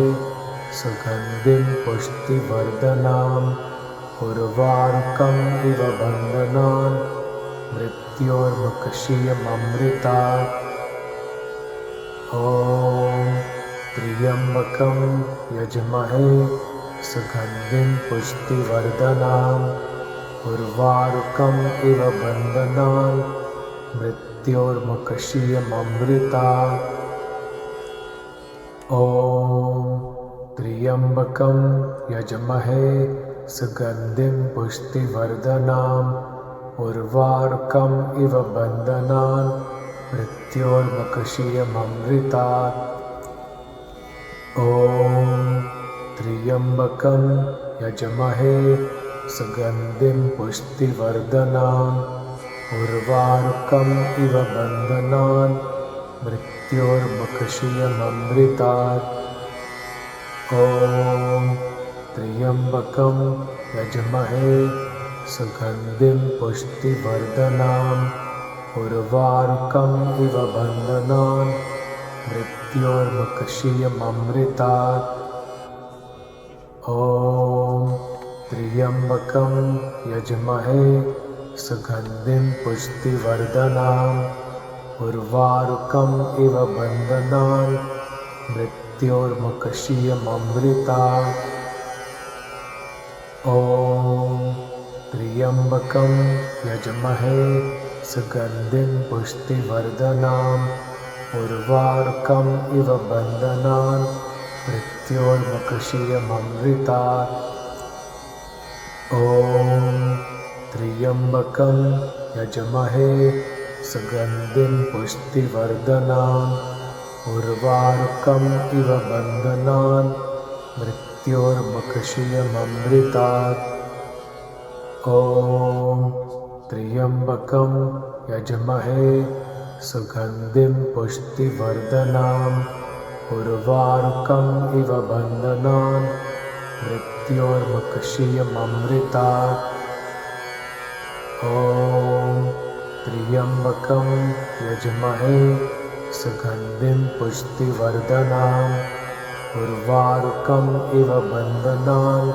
सुगन्धिं पुष्टिवर्धनाम् उर्वारुकम् इव बन्धनान् मृत्योर्मुक्षीयममृतात्। ॐ त्र्यम्बकं यजमहे सुगन्धिं पुष्टिवर्धनाम् उर्वारुकम् इव बन्धनान् मृत्योर्मुक्षीयममृतात्। ॐ त्र्यम्बकं यजमहे सुगन्धिं पुष्टिवर्धनाम् उर्वारुकम् इव बन्धनान् मृत्योर्मुक्षीयममृतात्। ॐ त्र्यम्बकं यजमहे सुगन्धिं पुष्टिवर्धनाम् उर्वारुकम् इव बन्धनान् मृत्योर्मुक्षीयममृतात्। ॐ त्र्यम्बकं यजमहे सुगन्धिं पुष्टिवर्धनाम् उर्वारुकम् इव बन्धनान् मृत्योर्मुक्षीयममृतात्। ॐ त्र्यम्बकं यजमहे सुगन्धिं पुष्टिवर्धनाम् उर्वारुकम् इव बन्धनान् मृत्योर्मुक्षीयममृतात्। ॐ त्र्यम्बकं यजमहे सुगन्धिं पुष्टिवर्धनाम् उर्वारुकम् इव बन्धनान् मृत्योर्मुक्षीयममृतात्। ॐ त्र्यम्बकं यजमहे सुगन्धिं पुष्टिवर्धनाम् उर्वारुकम् इव बन्धनान् मृत्योर्मुक्षीयममृतात्। ॐ त्र्यम्बकं यजमहे सुगन्धिं पुष्टिवर्धनाम् उर्वारुकम् इव बन्धनान् मृत्योर्मुक्षीयममृतात्। ॐ त्र्यम्बकं यजमहे सुगन्धिं पुष्टिवर्धनाम् उर्वारुकम् इव बन्धनान्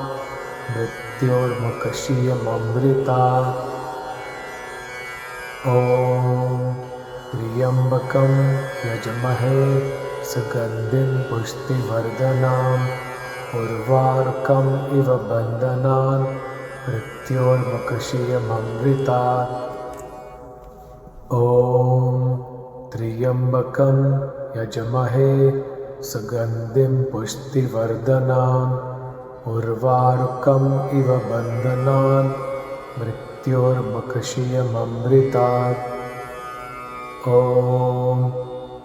मृत्योर्मुक्षीयममृतात्। ॐ त्र्यम्बकं यजमहे सुगन्धिं पुष्टिवर्धनाम् उर्वारुकम् इव बन्धनान् मृत्योर्मुक्षीयममृतात्। ॐ त्र्यम्बकं यजमहे सुगन्धिं पुष्टिवर्धनाम् उर्वारुकम् इव बन्धनान् मृत्योर्मुक्षीयममृतात्। ॐ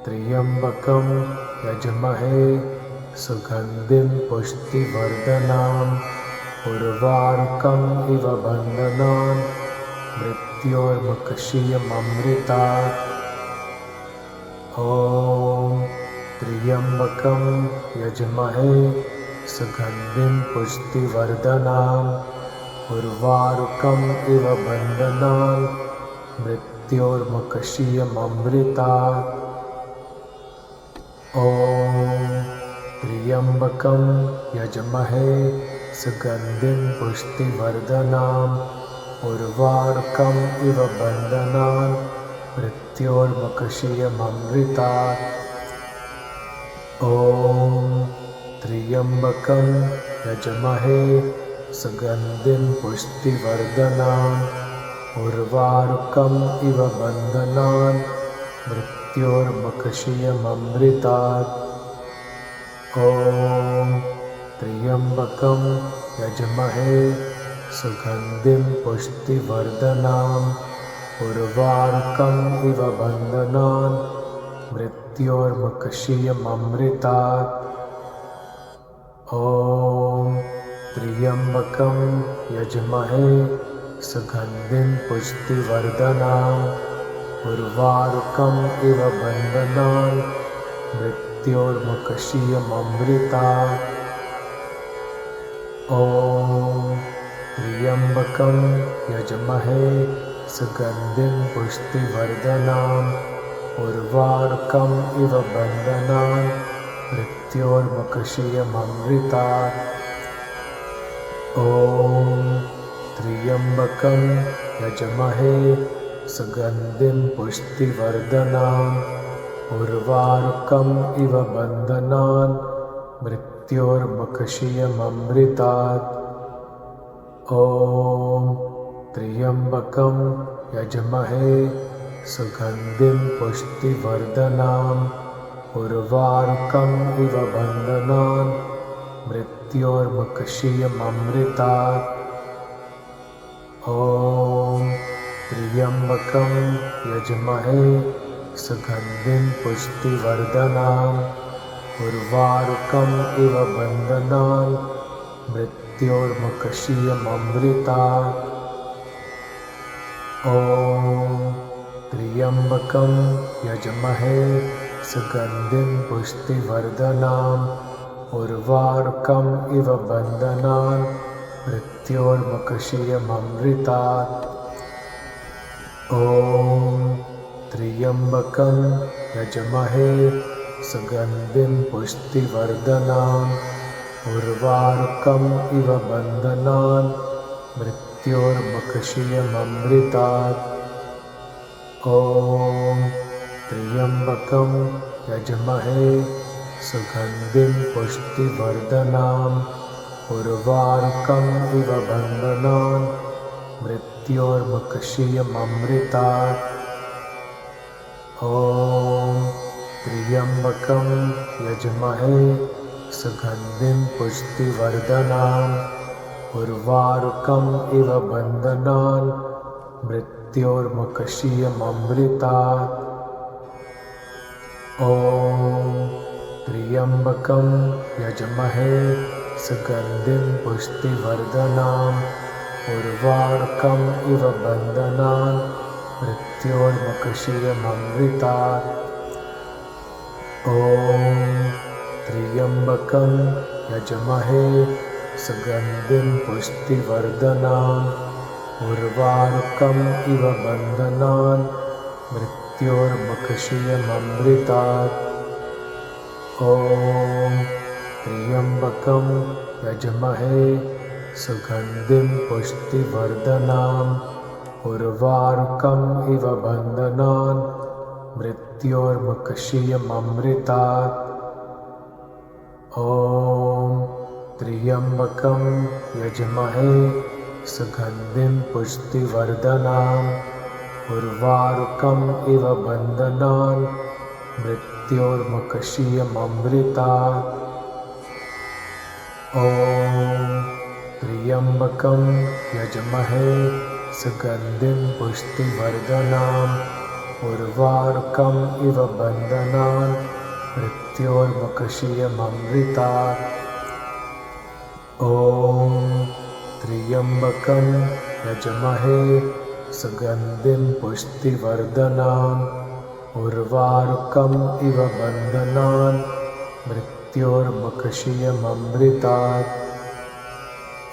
त्र्यम्बकं यजमहे सुगन्धिं पुष्टिवर्धनाम् उर्वारुकम् इव बन्धनान् मृत्योर्मुक्षीयममृतात्। ॐ त्र्यम्बकं यजमहे सुगन्धिं पुष्टिवर्धनाम् उर्वारुकम् इव बन्धनान् मृत्योर्मुक्षीयममृतात्। मृत्योर्मुक्षीयममृतात्। ॐ त्र्यम्बकं यजमहे सुगन्धिं पुष्टिवर्धनाम् उर्वारुकम् इव बन्धनान् मृत्योर्मुक्षीयममृतात्। ॐ त्र्यम्बकं यजमहे सुगन्धिं पुष्टिवर्धनाम् उर्वारुकम् इव बन्धनान् मृत्योर्मुक्षीयममृतात्। ॐ त्र्यम्बकं यजमहे सुगन्धिं पुष्टिवर्धनाम् उर्वारुकम् इव बन्धनान् मृत्योर्मुक्षीयममृतात्। ॐ त्र्यम्बकं यजमहे सुगन्धिं पुष्टिवर्धनाम् उर्वारुकम् इव बन्धनान् मृत्योर्मुक्षीयममृतात्। ॐ त्र्यम्बकं यजमहे सुगन्धिं पुष्टिवर्धनाम् उर्वारुकम् इव बन्धनान् मृत्योर्मुक्षीयममृतात्। ॐ त्र्यम्बकं यजमहे सुगन्धिं पुष्टिवर्धनाम् उर्वारुकम् इव बन्धनान् मृत्योर्मुक्षीयममृतात्। ॐ त्र्यम्बकं यजमहे सुगन्धिं पुष्टिवर्धनाम् उर्वारुकम् इव बन्धनान् मृत्योर्मुक्षीयममृतात्। ॐ त्र्यम्बकं यजमहे सुगन्धिं पुष्टिवर्धनाम् उर्वारुकम् इव बन्धनान् मृत्योर्मुक्षीयममृतात्। ॐ त्र्यम्बकं यजमहे सुगन्धिं पुष्टिवर्धनाम् उर्वारुकम् इव बन्धनान् मृत्योर्मुक्षीयममृतात्। ॐ त्र्यम्बकं यजमहे सुगन्धिं पुष्टिवर्धनाम् उर्वारुकम् इव बन्धनान् मृत्योर्मुक्षीयममृतात्। ॐ त्र्यम्बकं यजमहे सुगन्धिं पुष्टिवर्धनाम् उर्वारुकम् इव बन्धनान् मृत्योर्मुक्षीयममृतात्। ॐ त्र्यम्बकं यजमहे सुगन्धिं पुष्टिवर्धनाम् उर्वारुकम् इव बन्धनान् मृत्योर्मुक्षीयममृतात्। ॐ त्र्यम्बकं यजमहे सुगन्धिं पुष्टिवर्धनाम् उर्वारुकम् इव बन्धनान् मृत्योर्मुक्षीयममृतात्। ॐ त्र्यम्बकं यजमहे सुगन्धिं पुष्टिवर्धनाम् उर्वारुकम् इव बन्धनान् मृत्योर्मुक्षीयममृतात्। ॐ त्र्यम्बकं यजमहे सुगन्धिं पुष्टिवर्धनाम् उर्वारुकम् इव बन्धनान् मृत्योर्मुक्षीयममृतात्। ॐ त्र्यम्बकं यजमहे सुगन्धिं पुष्टिवर्धनाम् उर्वारुकम् इव बन्धनान् मृत्योर्मुक्षीयममृतात्। ॐ त्र्यम्बकं यजमहे सुगन्धिं पुष्टिवर्धनाम् उर्वारुकम् इव बन्धनान् मृत्योर्मुक्षीयममृतात्। ॐ त्र्यम्बकं यजमहे सुगन्धिं पुष्टिवर्धनाम् उर्वारुकम् इव बन्धनान् मृत्योर्मुक्षीयममृतात्।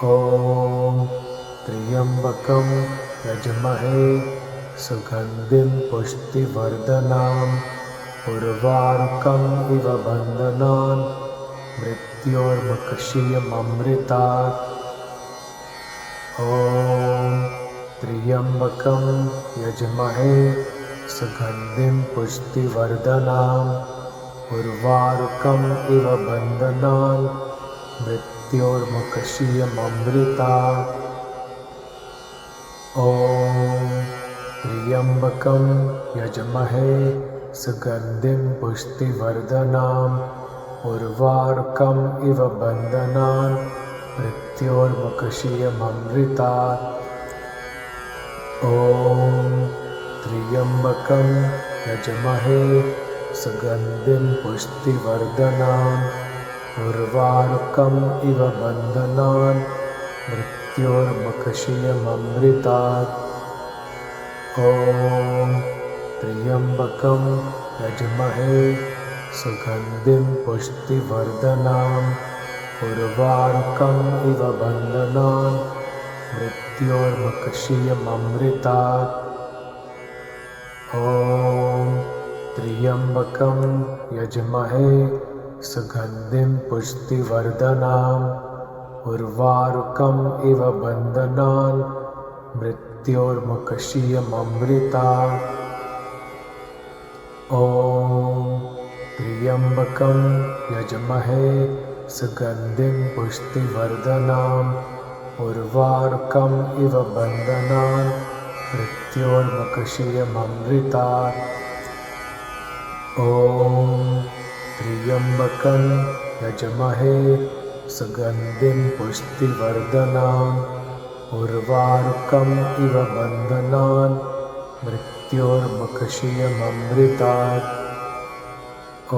ॐ त्र्यम्बकं यजमहे सुगन्धिं पुष्टिवर्धनाम् उर्वारुकम् इव बन्धनान् मृत्योर्मुक्षीयममृतात्। ॐ त्र्यम्बकं यजमहे सुगन्धिं पुष्टिवर्धनाम् उर्वारुकम् इव बन्धनान् मृत्योर्मुक्षीयममृतात्। ॐ त्र्यम्बकं यजमहे सुगन्धिं पुष्टिवर्धनाम् उर्वारुकम् इव बन्धनान् मृत्योर्मुक्षीयममृतात्। ॐ त्र्यम्बकं यजमहे सुगन्धिं पुष्टिवर्धनाम् उर्वारुकम् इव बन्धनान् मृत्योर्मुक्षीयममृतात्। ॐ त्र्यम्बकं यजमहे सुगन्धिं पुष्टिवर्धनाम् उर्वारुकम् इव बन्धनान् मृत्योर्मुक्षीयममृतात्। ॐ त्र्यम्बकं यजमहे सुगन्धिं पुष्टिवर्धनाम् उर्वारुकम् इव बन्धनान् मृत्योर्मुक्षीयममृतात्। ॐ त्र्यम्बकं यजमहे सुगन्धिं पुष्टिवर्धनाम् उर्वारुकम् इव बन्धनान् मृत्योर्मुक्षीयममृतात्। ॐ त्र्यम्बकं यजमहे सुगन्धिं पुष्टिवर्धनाम् उर्वारुकम् इव बन्धनान् मृत्योर्मुक्षीयममृतात्। ॐ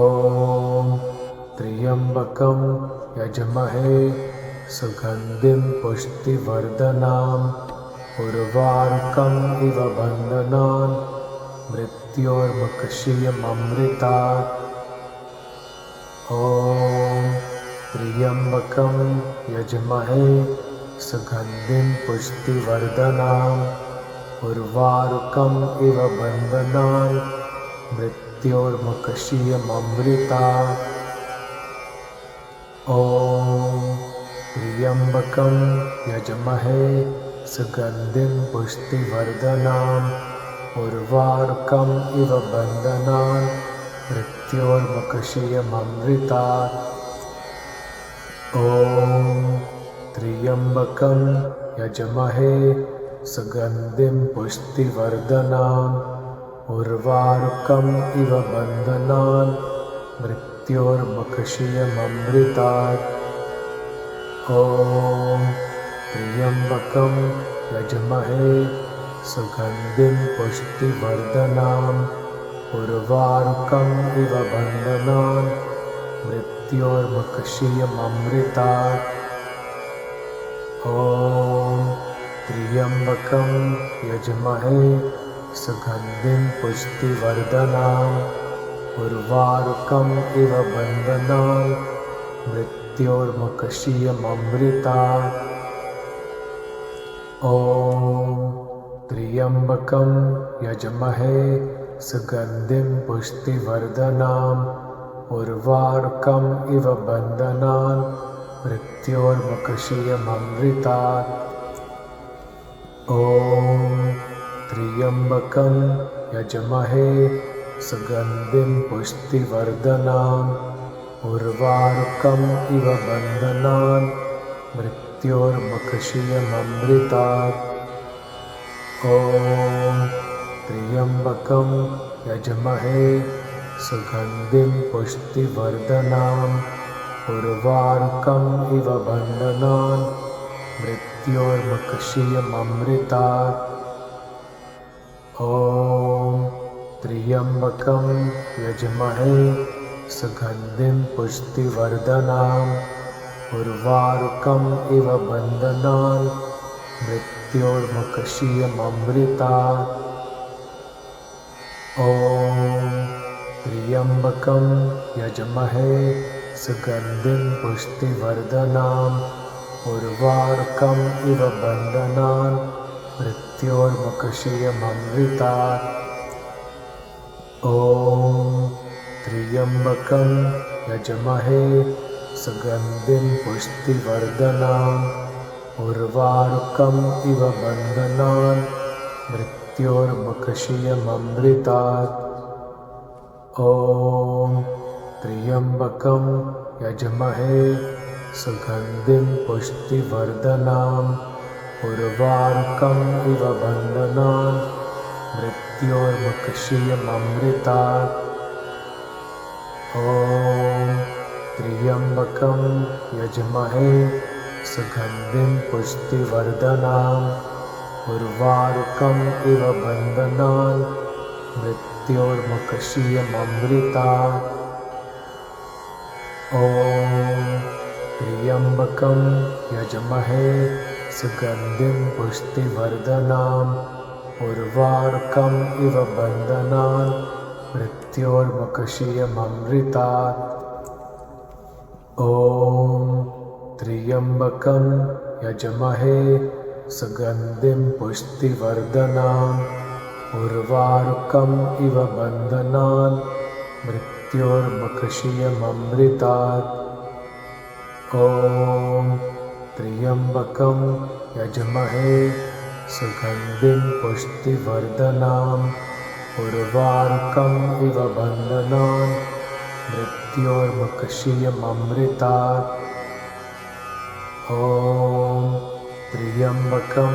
त्र्यम्बकं यजमहे सुगन्धिं पुष्टिवर्धनाम् उर्वारुकम् इव बन्धनान् मृत्योर्मुक्षीयममृतात्। ॐ त्र्यम्बकं यजमहे सुगन्धिं पुष्टिवर्धनाम् उर्वारुकम् इव बन्धनान् मृत्योर्मुक्षीयममृतात्। ॐ त्र्यम्बकं यजमहे सुगन्धिं पुष्टिवर्धनाम् उर्वारुकम् इव बन्धनान् मृत्योर्मुक्षीयममृतात्। ॐ त्र्यम्बकं यजमहे सुगन्धिं पुष्टिवर्धनाम् उर्वारुकम् इव बन्धनान् मृत्योर्मुक्षीयममृतात्। ॐ त्र्यम्बकं यजमहे सुगन्धिं पुष्टिवर्धनाम् उर्वारुकम् इव बन्धनान् मृत्योर्मुक्षीयममृतात्। ॐ त्र्यम्बकं यजमहे सुगन्धिं पुष्टिवर्धनाम् उर्वारुकम् इव बन्धनान् मृत्योर्मुक्षीयममृतात्। ॐ त्र्यम्बकं यजमहे सुगन्धिं पुष्टिवर्धनाम् उर्वारुकम् इव बन्धनान् मृत्योर्मुक्षीयममृतात्। ॐ त्र्यम्बकं यजमहे सुगन्धिं पुष्टिवर्धनाम् उर्वारुकम् इव बन्धनान् मृत्योर्मुक्षीयममृतात्। ॐ त्र्यम्बकं यजमहे सुगन्धिं पुष्टिवर्धनाम् उर्वारुकम् इव बन्धनान् मृत्योर्मुक्षीयममृतात्। ॐ त्र्यम्बकं यजमहे सुगन्धिं पुष्टिवर्धनाम् उर्वारुकम् इव बन्धनान् मृत्योर्मुक्षीयममृतात्। ॐ त्र्यम्बकं यजमहे सुगन्धिं पुष्टिवर्धनाम् उर्वारुकम् इव बन्धनान् मृत्योर्मुक्षीयममृतात्। ॐ त्र्यम्बकं यजमहे सुगन्धिं पुष्टिवर्धनाम् उर्वारुकम् इव बन्धनान् मृत्योर्मुक्षीयममृतात्। ॐ त्र्यम्बकं यजमहे सुगन्धिं पुष्टिवर्धनाम् उर्वारुकम् इव बन्धनान् मृत्योर्मुक्षीयममृतात्। ॐ त्र्यम्बकं यजमहे सुगन्धिं पुष्टिवर्धनाम् उर्वारुकम् इव बन्धनान् मृत्योर्मुक्षीयममृतात्। ॐ त्र्यम्बकं यजमहे सुगन्धिं पुष्टिवर्धनाम् उर्वारुकम् इव बन्धनान् मृत्योर्मुक्षीयममृतात्। ॐ त्र्यम्बकं यजमहे सुगन्धिं पुष्टिवर्धनाम् उर्वारुकम् इव बन्धनान् मृत्योर्मुक्षीयममृतात्। ॐ त्र्यम्बकं यजमहे सुगन्धिं पुष्टिवर्धनाम् उर्वारुकम् इव बन्धनान् मृत्योर्मुक्षीयममृतात्। ॐ त्र्यम्बकं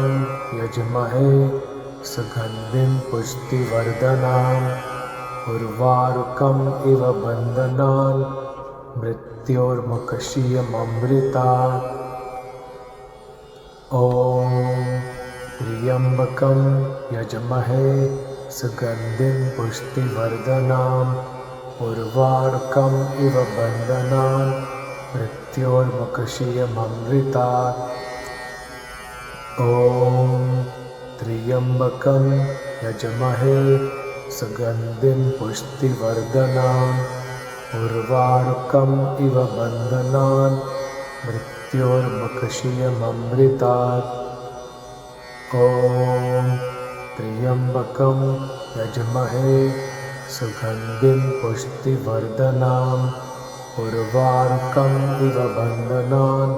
यजमहे सुगन्धिं पुष्टिवर्धनाम् उर्वारुकम् इव बन्धनान् मृत्योर्मुक्षीयममृतात्। ॐ त्र्यम्बकं यजमहे सुगन्धिं पुष्टिवर्धनाम् उर्वारुकम् इव बन्धनान् मृत्योर्मुक्षीयममृतात्। ॐ त्र्यम्बकं यजमहे सुगन्धिं पुष्टिवर्धनाम् उर्वारुकम् इव बन्धनान् मृत्योर्मुक्षीयममृतात्। ॐ त्र्यम्बकं यजमहे सुगन्धिं पुष्टिवर्धनाम् उर्वारुकम् इव बन्धनान्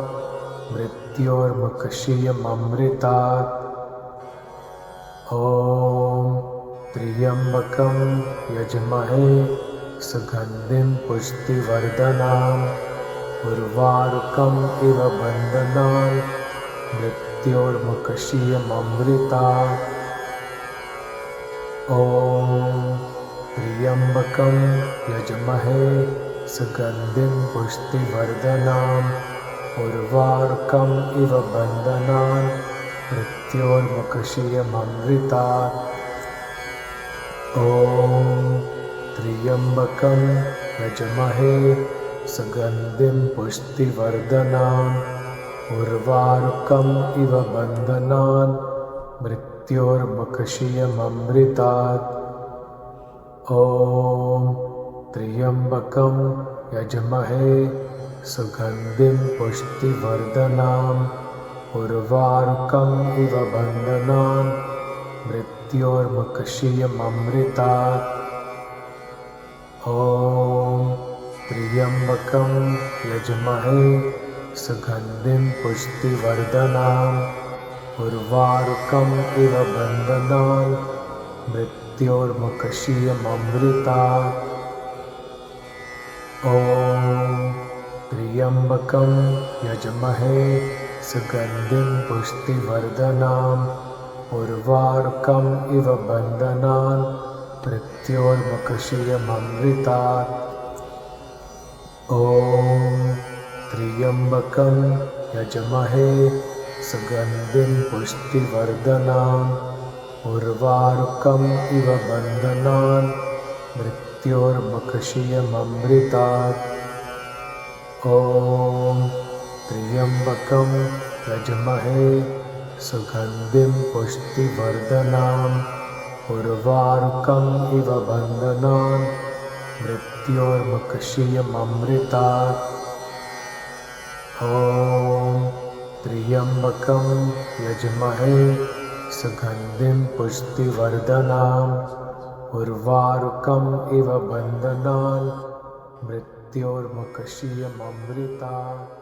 मृत्योर्मुक्षीयममृतात्। ॐ त्र्यम्बकं यजमहे सुगन्धिं पुष्टिवर्धनाम् उर्वारुकम् इव बन्धनान् मृत्योर्मुक्षीयममृतात्। ॐ त्र्यम्बकं यजमहे सुगन्धिं पुष्टिवर्धनाम् उर्वारुकम् इव बन्धनान् मृत्योर्मुक्षीयममृतात्। ॐ त्र्यम्बकं यजमहे सुगन्धिं पुष्टिवर्धनाम् उर्वारुकम् इव बन्धनान् मृत्योर्मुक्षीयममृतात्। ॐ त्र्यम्बकं यजमहे सुगन्धिं पुष्टिवर्धनाम् उर्वारुकम् इव बन्धनान् मृत्योर्मुक्षीयममृतात्। ॐ त्र्यम्बकं यजमहे सुगन्धिं पुष्टिवर्धनाम् उर्वारुकम् इव बन्धनान् मृत्योर्मुक्षीयममृतात्। ॐ त्र्यम्बकं यजमहे सुगन्धिं पुष्टिवर्धनाम् उर्वारुकम् इव बन्धनान् मृत्योर्मुक्षीयममृतात्। ॐ त्र्यम्बकं यजमहे सुगन्धिं पुष्टिवर्धनाम् उर्वारुकम् इव बन्धनान् मृत्योर्मुक्षीयममृतात्। ॐ त्र्यम्बकं यजमहे सुगन्धिं पुष्टिवर्धनाम् उर्वारुकम् इव बन्धनान् मृत्योर्मुक्षीयममृतात्। ॐ त्र्यम्बकं यजमहे सुगन्धिं पुष्टिवर्धनाम् उर्वारुकम् इव बन्धनान् मृत्योर्मुक्षीयममृतात्।